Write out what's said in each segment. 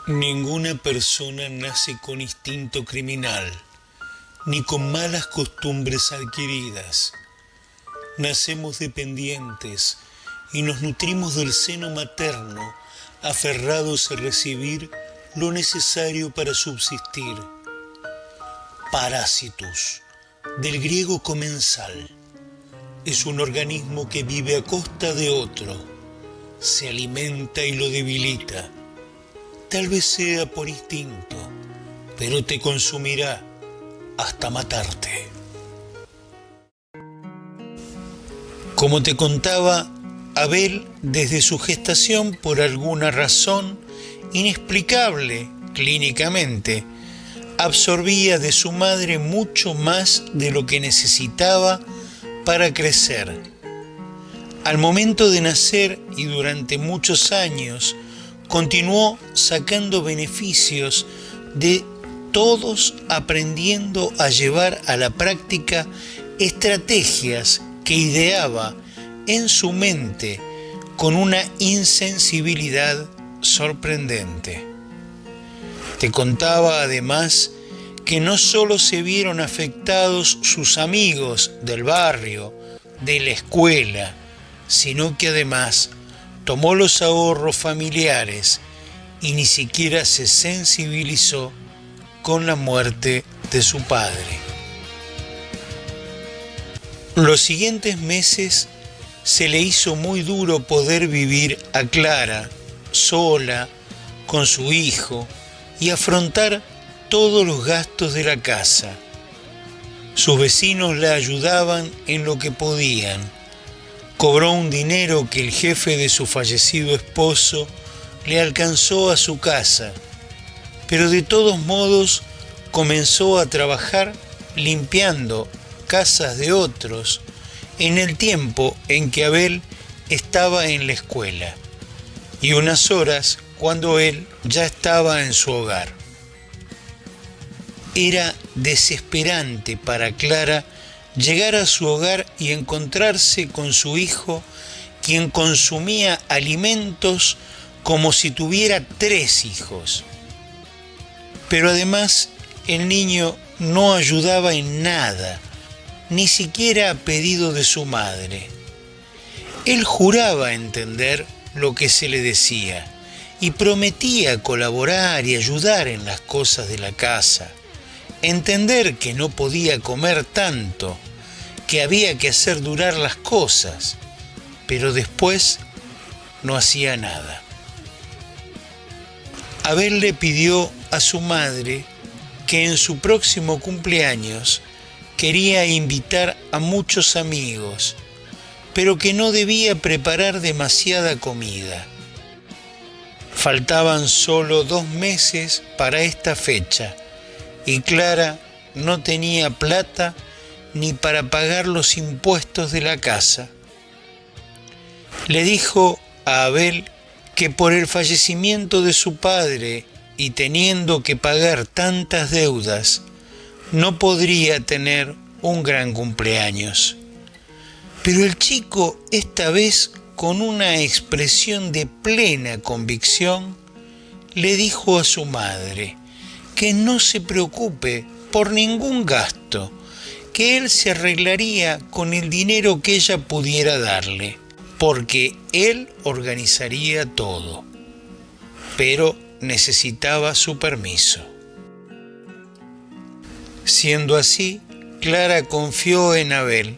Ninguna persona nace con instinto criminal, ni con malas costumbres adquiridas. Nacemos dependientes y nos nutrimos del seno materno, aferrados a recibir lo necesario para subsistir. Parásitos, del griego comensal, es un organismo que vive a costa de otro, se alimenta y lo debilita. Tal vez sea por instinto, pero te consumirá hasta matarte. Como te contaba, Abel, desde su gestación, por alguna razón inexplicable clínicamente, absorbía de su madre mucho más de lo que necesitaba para crecer. Al momento de nacer y durante muchos años, continuó sacando beneficios de todos, aprendiendo a llevar a la práctica estrategias que ideaba en su mente con una insensibilidad sorprendente. Te contaba además que no solo se vieron afectados sus amigos del barrio, de la escuela, sino que además tomó los ahorros familiares y ni siquiera se sensibilizó con la muerte de su padre. Los siguientes meses se le hizo muy duro poder vivir a Clara, sola, con su hijo, y afrontar todos los gastos de la casa. Sus vecinos la ayudaban en lo que podían. Cobró un dinero que el jefe de su fallecido esposo le alcanzó a su casa, pero de todos modos comenzó a trabajar limpiando casas de otros en el tiempo en que Abel estaba en la escuela y unas horas cuando él ya estaba en su hogar. Era desesperante para Clara llegar a su hogar y encontrarse con su hijo, quien consumía alimentos como si tuviera 3 hijos. Pero además el niño no ayudaba en nada, ni siquiera a pedido de su madre. Él juraba entender lo que se le decía y prometía colaborar y ayudar en las cosas de la casa, entender que no podía comer tanto, que había que hacer durar las cosas, pero después no hacía nada. Abel le pidió a su madre que en su próximo cumpleaños quería invitar a muchos amigos, pero que no debía preparar demasiada comida. Faltaban solo 2 meses para esta fecha y Clara no tenía plata ni para pagar los impuestos de la casa. Le dijo a Abel que por el fallecimiento de su padre y teniendo que pagar tantas deudas, no podría tener un gran cumpleaños. Pero el chico, esta vez con una expresión de plena convicción, le dijo a su madre que no se preocupe por ningún gasto, que él se arreglaría con el dinero que ella pudiera darle, porque él organizaría todo, pero necesitaba su permiso. Siendo así, Clara confió en Abel,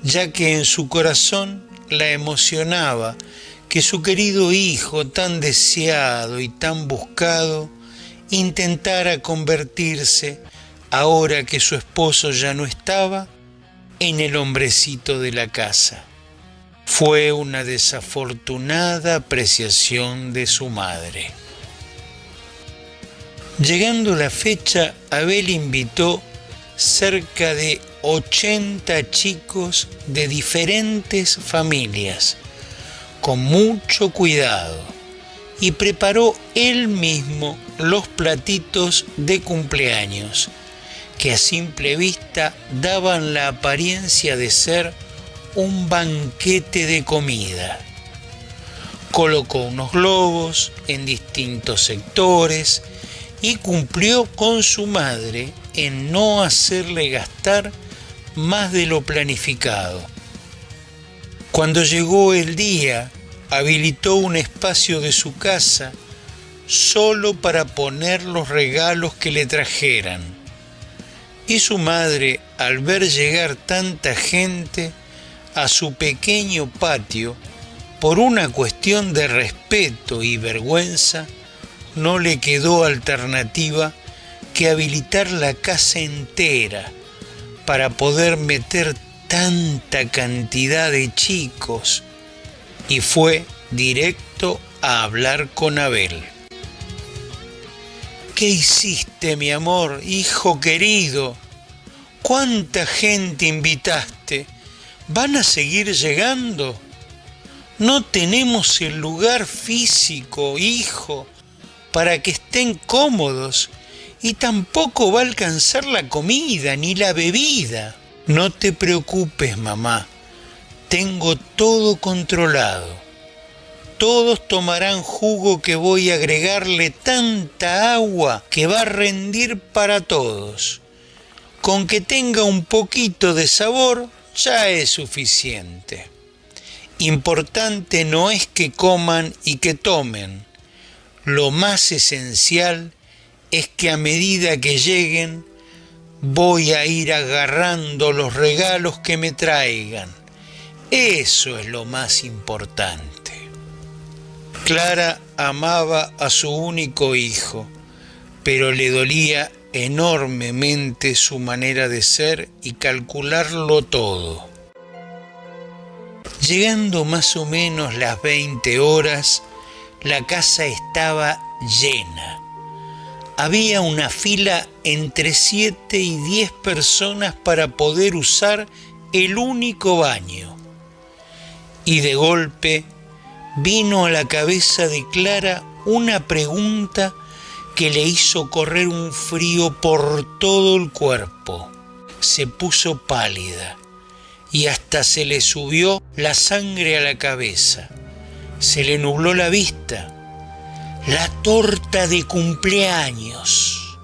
ya que en su corazón la emocionaba que su querido hijo, tan deseado y tan buscado, intentara convertirse, ahora que su esposo ya no estaba, en el hombrecito de la casa. Fue una desafortunada apreciación de su madre. Llegando la fecha, Abel invitó cerca de 80 chicos de diferentes familias, con mucho cuidado, y preparó él mismo los platitos de cumpleaños, que a simple vista daban la apariencia de ser un banquete de comida. Colocó unos globos en distintos sectores y cumplió con su madre en no hacerle gastar más de lo planificado. Cuando llegó el día, habilitó un espacio de su casa solo para poner los regalos que le trajeran. Y su madre, al ver llegar tanta gente a su pequeño patio, por una cuestión de respeto y vergüenza, no le quedó alternativa que habilitar la casa entera para poder meter tanta cantidad de chicos, y fue directo a hablar con Abel. ¿Qué hiciste, mi amor, hijo querido? ¿Cuánta gente invitaste? ¿Van a seguir llegando? No tenemos el lugar físico, hijo, para que estén cómodos, y tampoco va a alcanzar la comida ni la bebida. No te preocupes, mamá, tengo todo controlado. Todos tomarán jugo que voy a agregarle tanta agua que va a rendir para todos. Con que tenga un poquito de sabor ya es suficiente. Importante no es que coman y que tomen. Lo más esencial es que a medida que lleguen voy a ir agarrando los regalos que me traigan. Eso es lo más importante. Clara amaba a su único hijo, pero le dolía enormemente su manera de ser y calcularlo todo. Llegando más o menos las 20 horas, la casa estaba llena. Había una fila entre 7 y 10 personas para poder usar el único baño. Y de golpe vino a la cabeza de Clara una pregunta que le hizo correr un frío por todo el cuerpo. Se puso pálida y hasta se le subió la sangre a la cabeza. Se le nubló la vista. La torta de cumpleaños.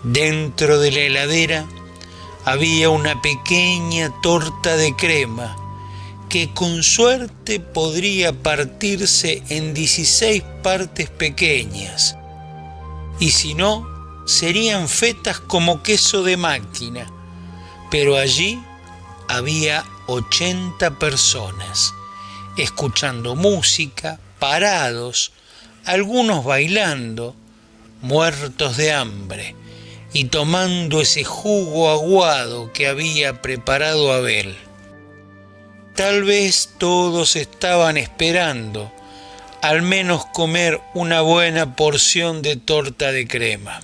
Dentro de la heladera había una pequeña torta de crema que con suerte podría partirse en 16 partes pequeñas, y si no, serían fetas como queso de máquina. Pero allí había 80 personas, escuchando música, parados, algunos bailando, muertos de hambre, y tomando ese jugo aguado que había preparado Abel. Tal vez todos estaban esperando al menos comer una buena porción de torta de crema.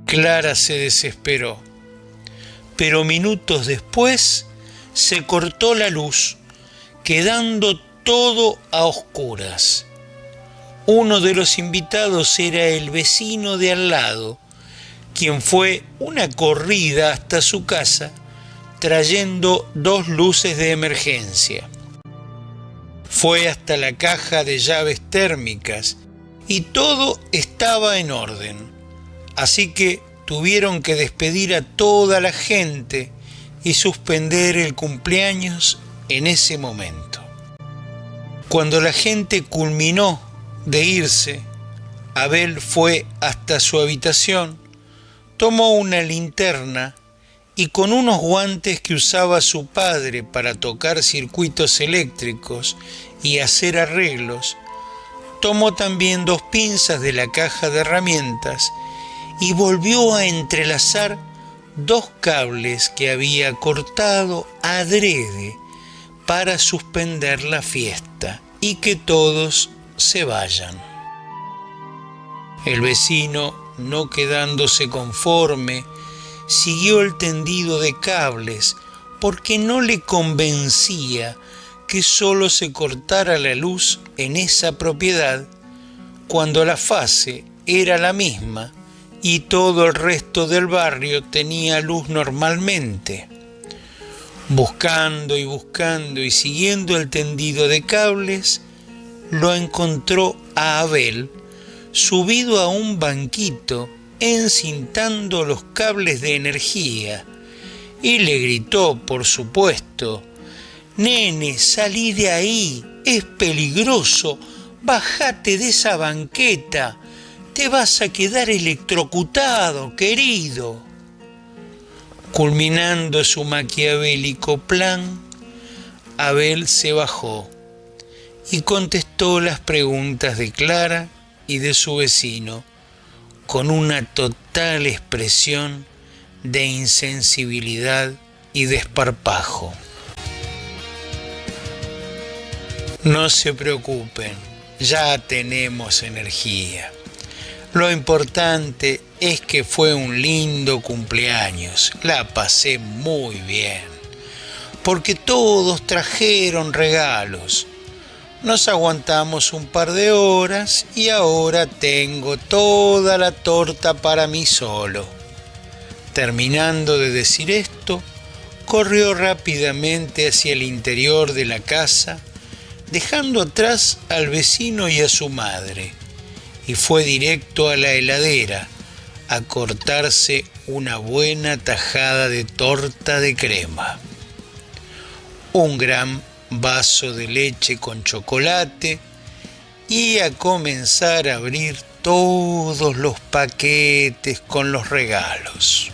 Clara se desesperó, pero minutos después se cortó la luz, quedando todo a oscuras. Uno de los invitados era el vecino de al lado, quien fue una corrida hasta su casa trayendo 2 luces de emergencia. Fue hasta la caja de llaves térmicas y todo estaba en orden, así que tuvieron que despedir a toda la gente y suspender el cumpleaños en ese momento. Cuando la gente culminó de irse, Abel fue hasta su habitación, tomó una linterna y con unos guantes que usaba su padre para tocar circuitos eléctricos y hacer arreglos, tomó también 2 pinzas de la caja de herramientas y volvió a entrelazar 2 cables que había cortado adrede para suspender la fiesta y que todos se vayan. El vecino, no quedándose conforme, siguió el tendido de cables porque no le convencía que solo se cortara la luz en esa propiedad cuando la fase era la misma y todo el resto del barrio tenía luz normalmente. Buscando y siguiendo el tendido de cables, lo encontró a Abel subido a un banquito encintando los cables de energía y le gritó, por supuesto: «Nene, salí de ahí, es peligroso, bájate de esa banqueta, te vas a quedar electrocutado, querido». Culminando su maquiavélico plan, Abel se bajó y contestó las preguntas de Clara y de su vecino con una total expresión de insensibilidad y desparpajo. No se preocupen, ya tenemos energía. Lo importante es que fue un lindo cumpleaños, la pasé muy bien, porque todos trajeron regalos. Nos aguantamos un par de horas y ahora tengo toda la torta para mí solo. Terminando de decir esto, corrió rápidamente hacia el interior de la casa, dejando atrás al vecino y a su madre, y fue directo a la heladera a cortarse una buena tajada de torta de crema. Un gran vaso de leche con chocolate y a comenzar a abrir todos los paquetes con los regalos.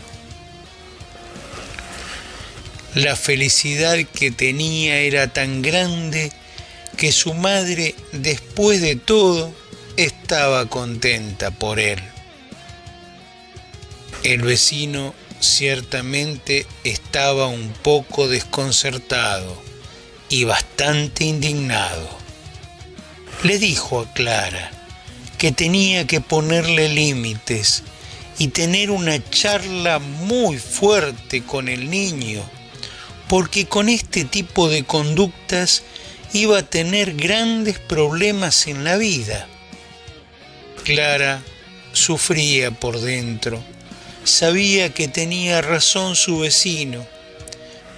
La felicidad que tenía era tan grande que su madre, después de todo, estaba contenta por él. El vecino ciertamente estaba un poco desconcertado y bastante indignado. Le dijo a Clara que tenía que ponerle límites y tener una charla muy fuerte con el niño, porque con este tipo de conductas iba a tener grandes problemas en la vida. Clara sufría por dentro, sabía que tenía razón su vecino,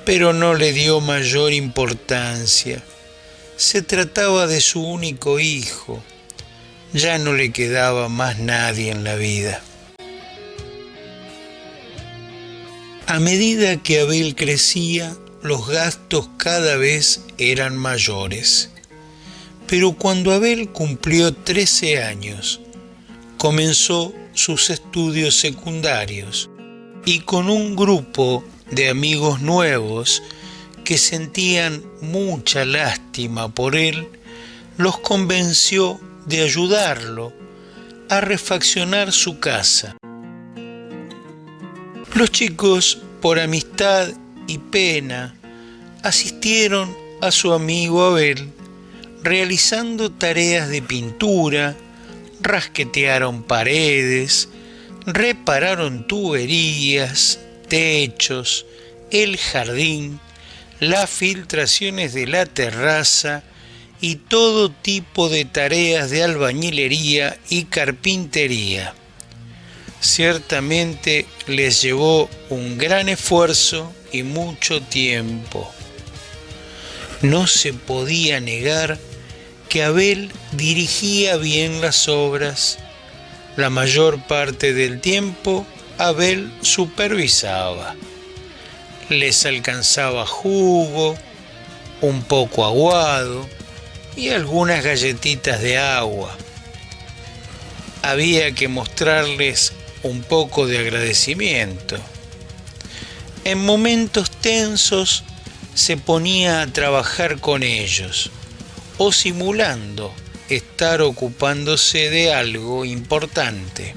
pero no le dio mayor importancia. Se trataba de su único hijo, ya no le quedaba más nadie en la vida. A medida que Abel crecía, los gastos cada vez eran mayores. Pero cuando Abel cumplió 13 años, comenzó sus estudios secundarios y con un grupo de amigos nuevos que sentían mucha lástima por él, los convenció de ayudarlo a refaccionar su casa. Los chicos, por amistad y pena, asistieron a su amigo Abel, realizando tareas de pintura, rasquetearon paredes, repararon tuberías, techos, el jardín, las filtraciones de la terraza y todo tipo de tareas de albañilería y carpintería. Ciertamente les llevó un gran esfuerzo y mucho tiempo. No se podía negar que Abel dirigía bien las obras. La mayor parte del tiempo Abel supervisaba. Les alcanzaba jugo, un poco aguado y algunas galletitas de agua. Había que mostrarles un poco de agradecimiento. En momentos tensos se ponía a trabajar con ellos o simulando estar ocupándose de algo importante.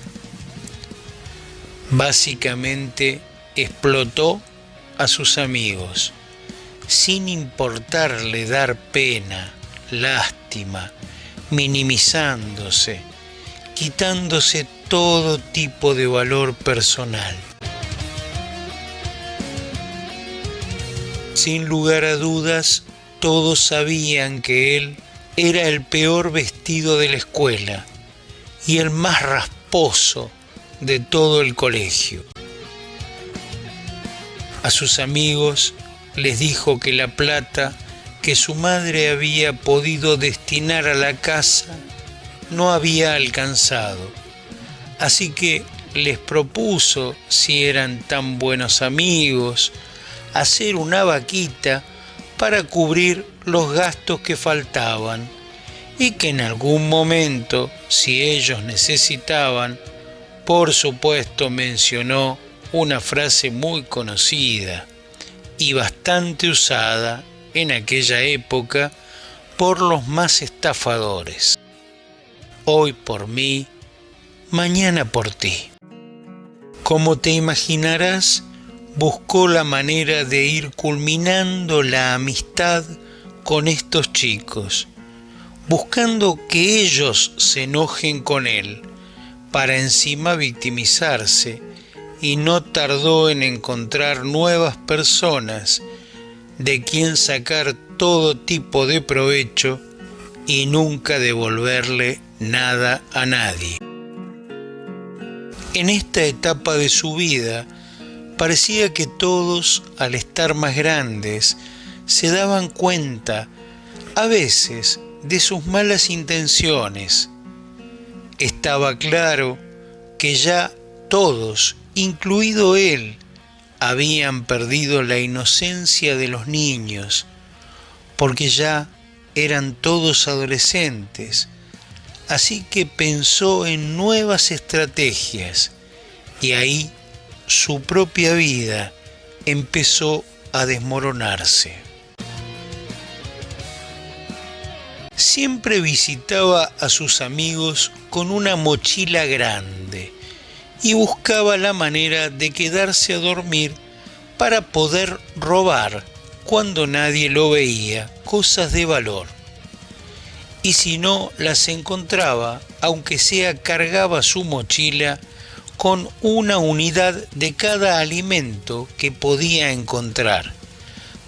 Básicamente explotó a sus amigos, sin importarle dar pena, lástima, minimizándose, quitándose todo tipo de valor personal. Sin lugar a dudas, todos sabían que él era el peor vestido de la escuela y el más rasposo de todo el colegio. A sus amigos les dijo que la plata que su madre había podido destinar a la casa no había alcanzado, así que les propuso, si eran tan buenos amigos, hacer una vaquita para cubrir los gastos que faltaban y que en algún momento, si ellos necesitaban, por supuesto mencionó una frase muy conocida y bastante usada en aquella época por los más estafadores: hoy por mí, mañana por ti. Como te imaginarás, buscó la manera de ir culminando la amistad con estos chicos, buscando que ellos se enojen con él, para encima victimizarse, y no tardó en encontrar nuevas personas de quien sacar todo tipo de provecho y nunca devolverle nada a nadie. En esta etapa de su vida, parecía que todos, al estar más grandes, se daban cuenta, a veces, de sus malas intenciones. Estaba claro que ya todos, incluido él, habían perdido la inocencia de los niños, porque ya eran todos adolescentes. Así que pensó en nuevas estrategias y ahí su propia vida empezó a desmoronarse. Siempre visitaba a sus amigos con una mochila grande y buscaba la manera de quedarse a dormir para poder robar, cuando nadie lo veía, cosas de valor. Y si no las encontraba, aunque sea cargaba su mochila con una unidad de cada alimento que podía encontrar,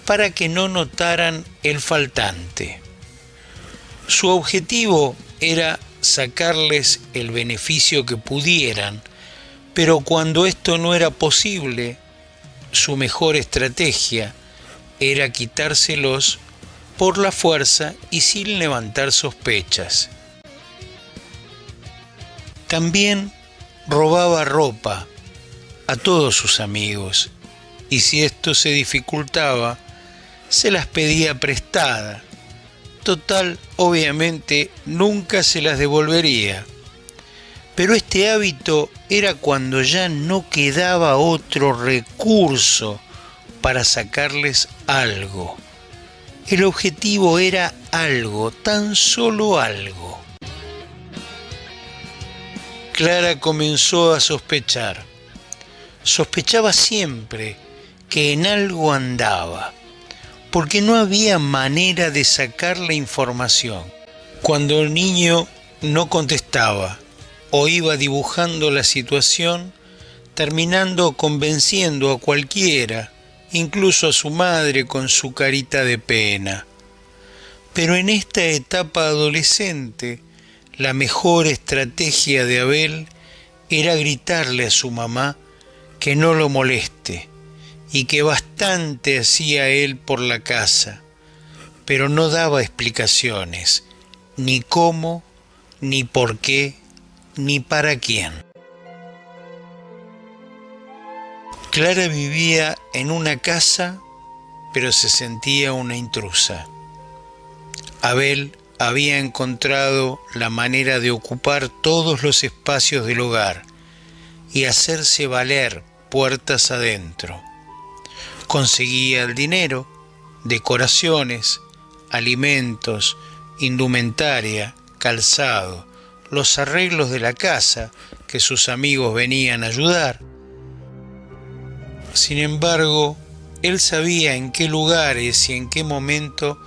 para que no notaran el faltante. Su objetivo era sacarles el beneficio que pudieran, pero cuando esto no era posible, su mejor estrategia era quitárselos por la fuerza y sin levantar sospechas. También robaba ropa a todos sus amigos, y si esto se dificultaba, se las pedía prestada. Total, obviamente, nunca se las devolvería. Pero este hábito era cuando ya no quedaba otro recurso para sacarles algo. El objetivo era algo, tan solo algo. Clara comenzó a sospechar. Sospechaba siempre que en algo andaba, porque no había manera de sacar la información. Cuando el niño no contestaba o iba dibujando la situación, terminando convenciendo a cualquiera, incluso a su madre con su carita de pena. Pero en esta etapa adolescente, la mejor estrategia de Abel era gritarle a su mamá que no lo moleste, y que bastante hacía él por la casa, pero no daba explicaciones, ni cómo, ni por qué, ni para quién. Clara vivía en una casa, pero se sentía una intrusa. Abel había encontrado la manera de ocupar todos los espacios del hogar y hacerse valer puertas adentro. Conseguía el dinero, decoraciones, alimentos, indumentaria, calzado, los arreglos de la casa que sus amigos venían a ayudar. Sin embargo, él sabía en qué lugares y en qué momento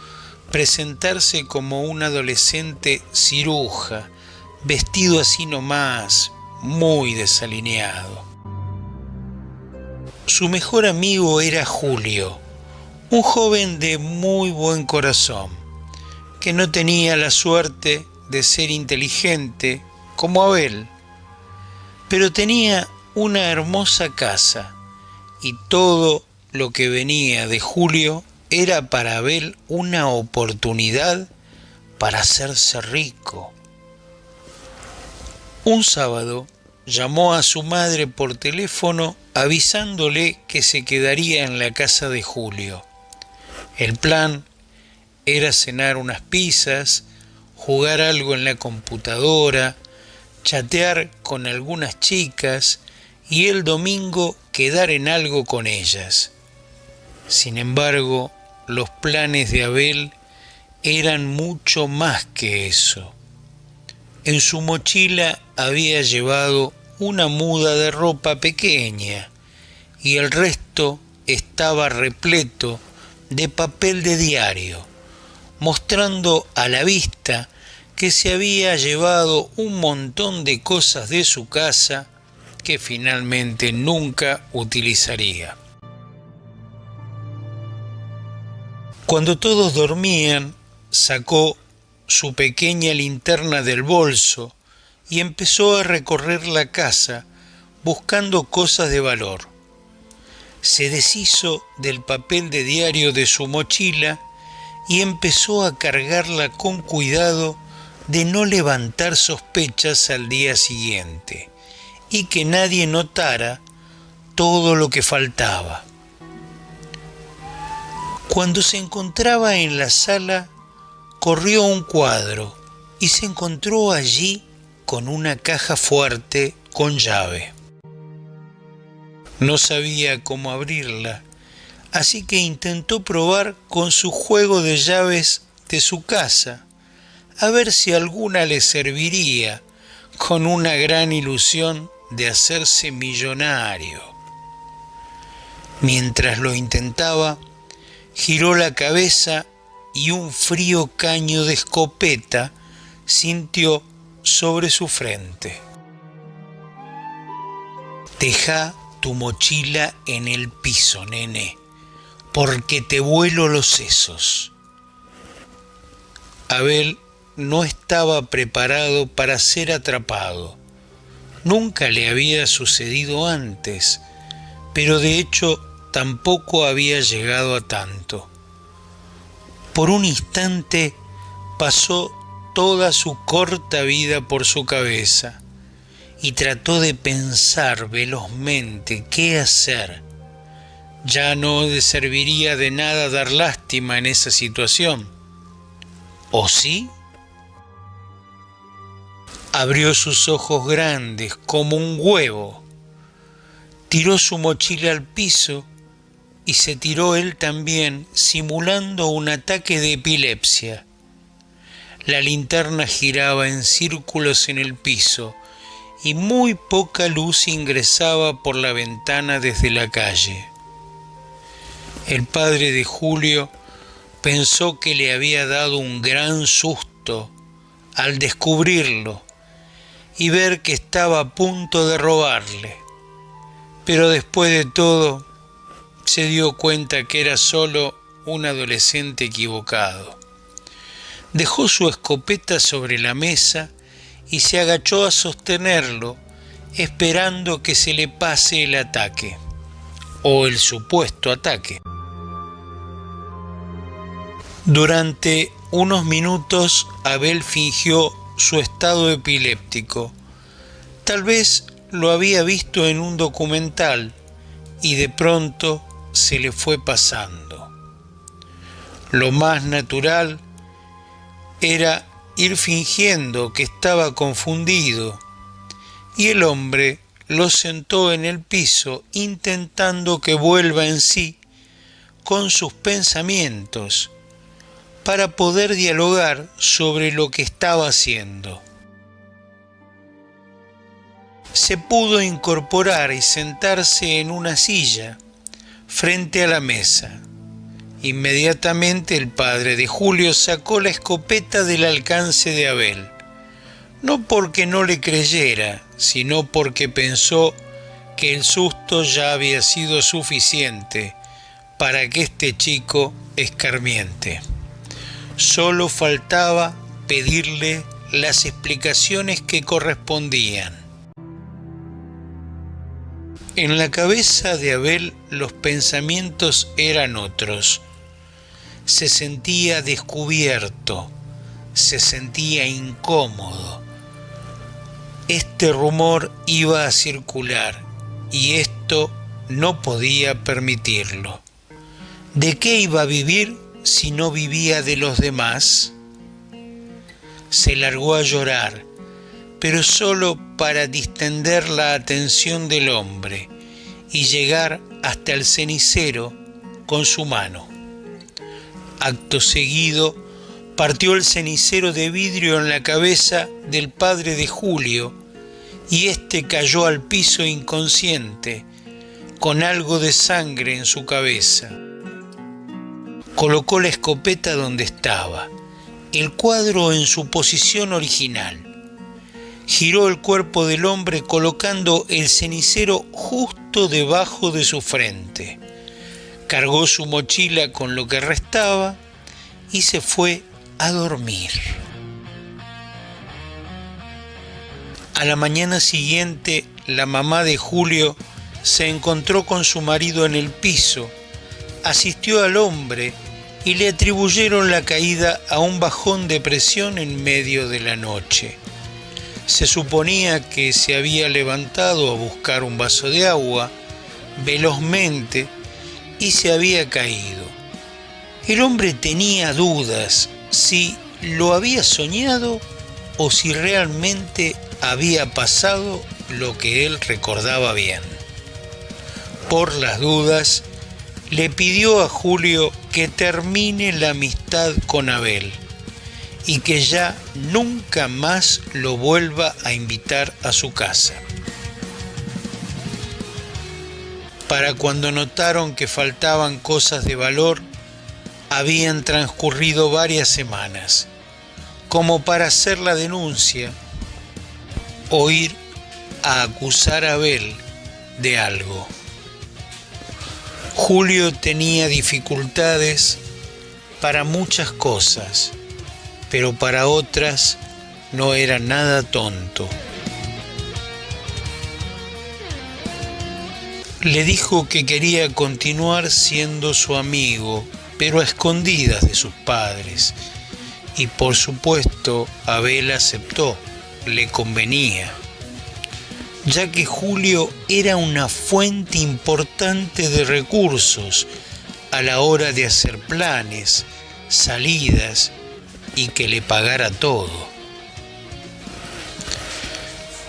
presentarse como un adolescente ciruja, vestido así nomás, muy desalineado. Su mejor amigo era Julio, un joven de muy buen corazón, que no tenía la suerte de ser inteligente como Abel, pero tenía una hermosa casa, y todo lo que venía de Julio era para Abel una oportunidad para hacerse rico. Un sábado llamó a su madre por teléfono avisándole que se quedaría en la casa de Julio. El plan era cenar unas pizzas, jugar algo en la computadora, chatear con algunas chicas y el domingo quedar en algo con ellas. Sin embargo, los planes de Abel eran mucho más que eso. En su mochila había llevado una muda de ropa pequeña y el resto estaba repleto de papel de diario, mostrando a la vista que se había llevado un montón de cosas de su casa que finalmente nunca utilizaría. Cuando todos dormían, sacó su pequeña linterna del bolso y empezó a recorrer la casa buscando cosas de valor. Se deshizo del papel de diario de su mochila y empezó a cargarla con cuidado de no levantar sospechas al día siguiente y que nadie notara todo lo que faltaba. Cuando se encontraba en la sala, corrió un cuadro y se encontró allí con una caja fuerte con llave. No sabía cómo abrirla, así que intentó probar con su juego de llaves de su casa, a ver si alguna le serviría, con una gran ilusión de hacerse millonario. Mientras lo intentaba, giró la cabeza y un frío caño de escopeta sintió sobre su frente. Deja tu mochila en el piso, nene, porque te vuelo los sesos. Abel no estaba preparado para ser atrapado. Nunca le había sucedido antes, pero de hecho tampoco había llegado a tanto. Por un instante pasó toda su corta vida por su cabeza y trató de pensar velozmente qué hacer. Ya no le serviría de nada dar lástima en esa situación. ¿O sí? Abrió sus ojos grandes como un huevo, tiró su mochila al piso y se tiró él también, simulando un ataque de epilepsia. La linterna giraba en círculos en el piso y muy poca luz ingresaba por la ventana desde la calle. El padre de Julio pensó que le había dado un gran susto al descubrirlo y ver que estaba a punto de robarle, pero después de todo se dio cuenta que era solo un adolescente equivocado. Dejó su escopeta sobre la mesa y se agachó a sostenerlo, esperando que se le pase el ataque, o el supuesto ataque. Durante unos minutos Abel fingió su estado epiléptico. Tal vez lo había visto en un documental y de pronto se le fue pasando. Lo más natural era ir fingiendo que estaba confundido, y el hombre lo sentó en el piso intentando que vuelva en sí con sus pensamientos para poder dialogar sobre lo que estaba haciendo. Se pudo incorporar y sentarse en una silla frente a la mesa. Inmediatamente el padre de Julio sacó la escopeta del alcance de Abel, no porque no le creyera, sino porque pensó que el susto ya había sido suficiente para que este chico escarmiente. Solo faltaba pedirle las explicaciones que correspondían. En la cabeza de Abel los pensamientos eran otros. se sentía descubierto, se sentía incómodo. Este rumor iba a circular y esto no podía permitirlo. ¿De qué iba a vivir si no vivía de los demás? Se largó a llorar, pero solo para distender la atención del hombre y llegar hasta el cenicero con su mano. Acto seguido, partió el cenicero de vidrio en la cabeza del padre de Julio y éste cayó al piso inconsciente, con algo de sangre en su cabeza. Colocó la escopeta donde estaba, el cuadro en su posición original. Giró el cuerpo del hombre colocando el cenicero justo debajo de su frente. Cargó su mochila con lo que restaba y se fue a dormir. A la mañana siguiente, la mamá de Julio se encontró con su marido en el piso, asistió al hombre y le atribuyeron la caída a un bajón de presión en medio de la noche. Se suponía que se había levantado a buscar un vaso de agua velozmente y se había caído. El hombre tenía dudas si lo había soñado o si realmente había pasado lo que él recordaba bien. Por las dudas, le pidió a Julio que termine la amistad con Abel y que ya nunca más lo vuelva a invitar a su casa. Para cuando notaron que faltaban cosas de valor, habían transcurrido varias semanas, como para hacer la denuncia o ir a acusar a Abel de algo. Julio tenía dificultades para muchas cosas, pero para otras no era nada tonto. Le dijo que quería continuar siendo su amigo, pero a escondidas de sus padres, y por supuesto Abel aceptó, le convenía, ya que Julio era una fuente importante de recursos a la hora de hacer planes, salidas y que le pagara todo.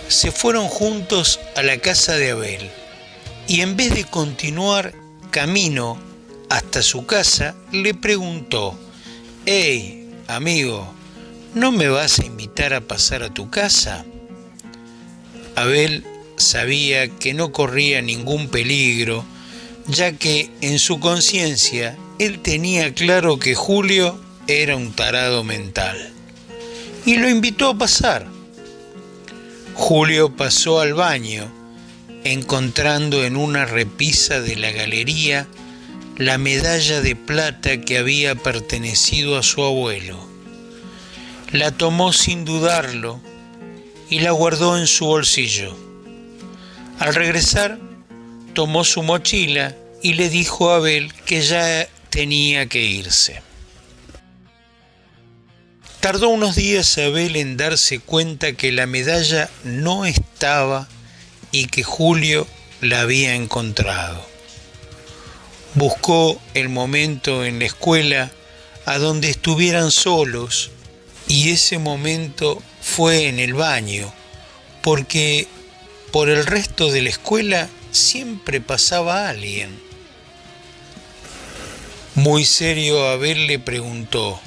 Se fueron juntos a la casa de Abel y en vez de continuar camino hasta su casa, le preguntó: «Hey, amigo, ¿no me vas a invitar a pasar a tu casa?» Abel sabía que no corría ningún peligro, ya que en su conciencia él tenía claro que Julio era un tarado mental, y lo invitó a pasar. Julio pasó al baño, encontrando en una repisa de la galería la medalla de plata que había pertenecido a su abuelo. La tomó sin dudarlo y la guardó en su bolsillo. Al regresar, tomó su mochila y le dijo a Abel que ya tenía que irse. Tardó unos días Abel en darse cuenta que la medalla no estaba y que Julio la había encontrado. Buscó el momento en la escuela a donde estuvieran solos, y ese momento fue en el baño, porque por el resto de la escuela siempre pasaba alguien. Muy serio, Abel le preguntó: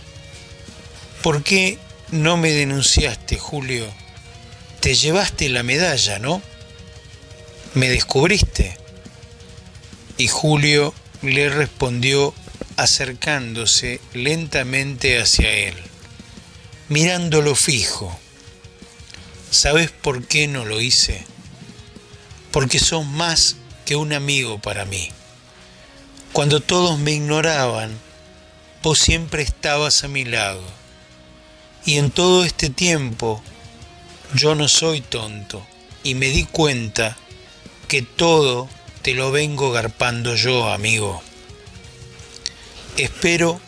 «¿Por qué no me denunciaste, Julio? Te llevaste la medalla, ¿no? ¿Me descubriste?» Y Julio le respondió acercándose lentamente hacia él, mirándolo fijo: «¿Sabes por qué no lo hice? Porque sos más que un amigo para mí. Cuando todos me ignoraban, vos siempre estabas a mi lado. Y en todo este tiempo, yo no soy tonto y me di cuenta que todo te lo vengo garpando yo, amigo. Espero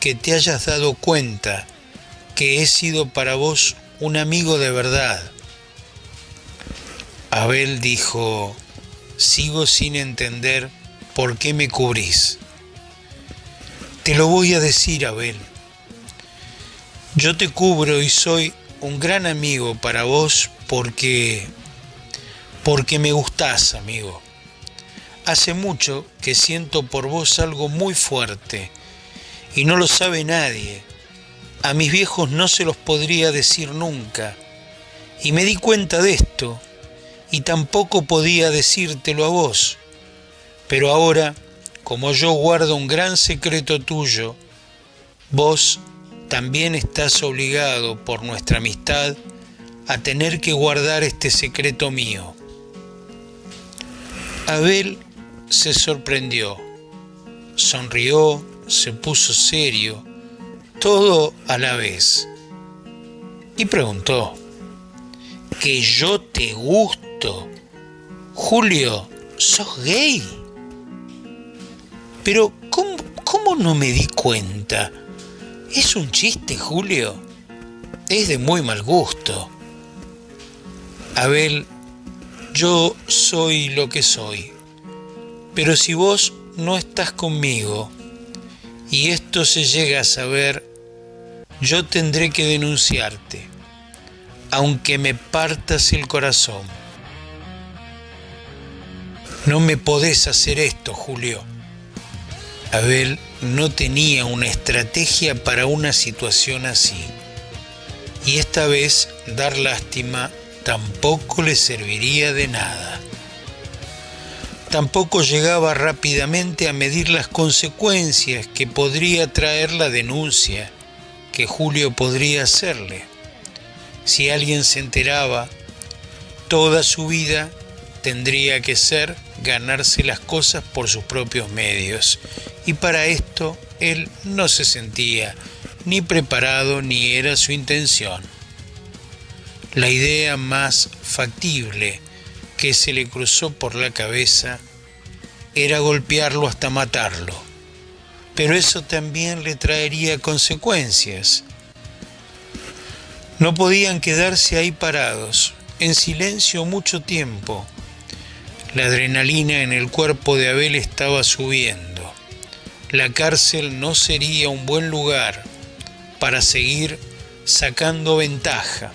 que te hayas dado cuenta que he sido para vos un amigo de verdad. Abel dijo: sigo sin entender por qué me cubrís. Te lo voy a decir, Abel. Yo te cubro y soy un gran amigo para vos porque me gustás, amigo. Hace mucho que siento por vos algo muy fuerte y no lo sabe nadie. A mis viejos no se los podría decir nunca y me di cuenta de esto y tampoco podía decírtelo a vos. Pero ahora, como yo guardo un gran secreto tuyo, vos también estás obligado por nuestra amistad a tener que guardar este secreto mío. Abel se sorprendió, sonrió, se puso serio, todo a la vez, y preguntó: ¿que yo te gusto? Julio, ¿sos gay? Pero, ¿cómo no me di cuenta? Es un chiste, Julio. Es de muy mal gusto. Abel, yo soy lo que soy. Pero si vos no estás conmigo y esto se llega a saber, yo tendré que denunciarte, aunque me partas el corazón. No me podés hacer esto, Julio. Abel no tenía una estrategia para una situación así, y esta vez dar lástima tampoco le serviría de nada. Tampoco llegaba rápidamente a medir las consecuencias que podría traer la denuncia que Julio podría hacerle. Si alguien se enteraba, toda su vida tendría que ser ganarse las cosas por sus propios medios, y para esto él no se sentía ni preparado ni era su intención. La idea más factible que se le cruzó por la cabeza era golpearlo hasta matarlo, pero eso también le traería consecuencias. No podían quedarse ahí parados, en silencio mucho tiempo. La adrenalina en el cuerpo de Abel estaba subiendo. La cárcel no sería un buen lugar para seguir sacando ventaja.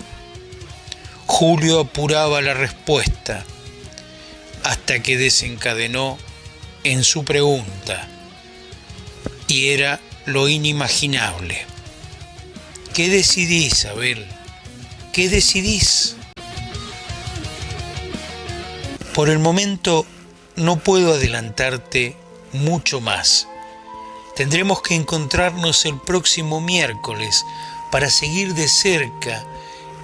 Julio apuraba la respuesta hasta que desencadenó en su pregunta, y era lo inimaginable. ¿Qué decidís, Abel? ¿Qué decidís? Por el momento no puedo adelantarte mucho más. Tendremos que encontrarnos el próximo miércoles para seguir de cerca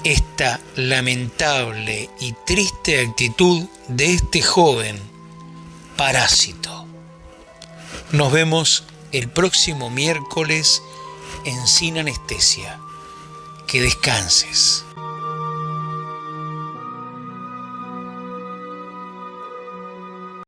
esta lamentable y triste actitud de este joven parásito. Nos vemos el próximo miércoles en Sin Anestesia. Que descanses.